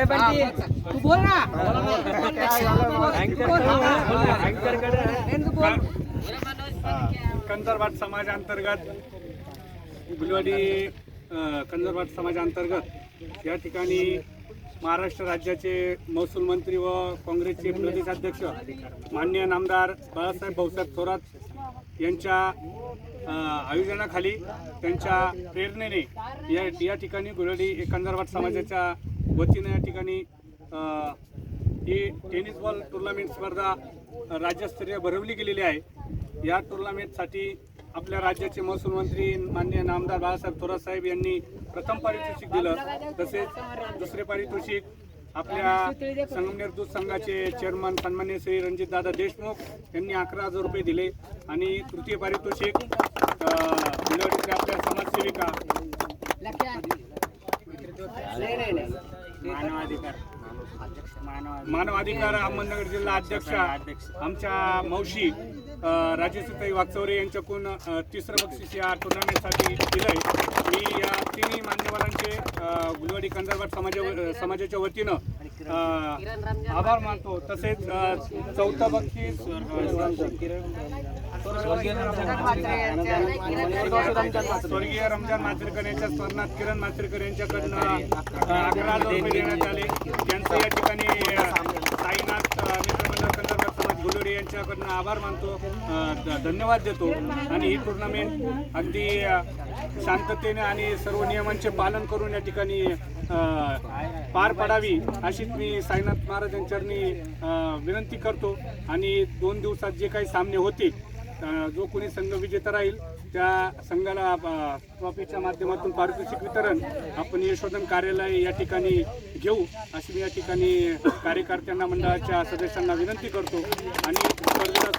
तू बोल ना. कंजरवाट समाजांतर्गत गुलवाडी कंजरवाट समाजांतर्गत या ठिकाणी महाराष्ट्र राज्याचे महसूल मंत्री व काँग्रेसचे प्रदेशाध्यक्ष माननीय नामदार बाळासाहेब भाऊसाहेब थोरात यांच्या आयोजनाखाली त्यांच्या प्रेरणेने या ठिकाणी गुलवाडी कंजरवाट समाजाच्या वतीने या ठिकाणी ही टेनिस बॉल टुर्नामेंट स्पर्धा राज्यस्तरीय भरवली गेलेली आहे. या टुर्नामेंटसाठी आपल्या राज्याचे महसूल मंत्री माननीय नामदार बाळासाहेब थोरात साहेब यांनी प्रथम पारितोषिक दिलं. तसेच दुसरे पारितोषिक आपल्या संगमनेर दूध संघाचे चेअरमन सन्माननीय श्री रणजितदादा देशमुख यांनी 11,000 रुपये दिले. आणि तृतीय पारितोषिक गुलवाडीतल्या आपल्या समाजसेविका मानवाधिकार अहमदनगर जिल्हा अध्यक्षा आमच्या मौशी राजेशताई वागचौरे यांच्याकडून तिसरं बक्षीस या टुर्नामेंटसाठी दिलंय. मी या तिन्ही मान्यवरांचे गुलवाडी कंजरवाट समाजाच्या वतीनं आभार मानतो. तसेच चौथं बक्षीस स्वर्गीय रमजान माचेरकर यांच्या स्मरणात किरण माचेरकर यांच्याकडनं 11,000 रुपये देण्यात आले. यांचं या ठिकाणी साईनाथ मित्रमंडळ कंजरवाट समाज गुलवाडी यांच्याकडनं आभार मानतो, धन्यवाद देतो. आणि ही टुर्नामेंट अगदी शांततेने आणि सर्व नियमांचे पालन करून या ठिकाणी पार पडावी अशीच मी साईनाथ महाराज यांच्यानी विनंती करतो. आणि 2 दिवसात जे काही सामने होतील, जो कोणी संघ विजेता राहील त्या संघाला ट्रॉफीच्या माध्यमातून पारितोषिक वितरण आपण यशोधन कार्यालय या ठिकाणी घेऊ अशी मी या ठिकाणी कार्यकर्त्यांना मंडळाच्या सदस्यांना विनंती करतो. आणि स्पर्धेला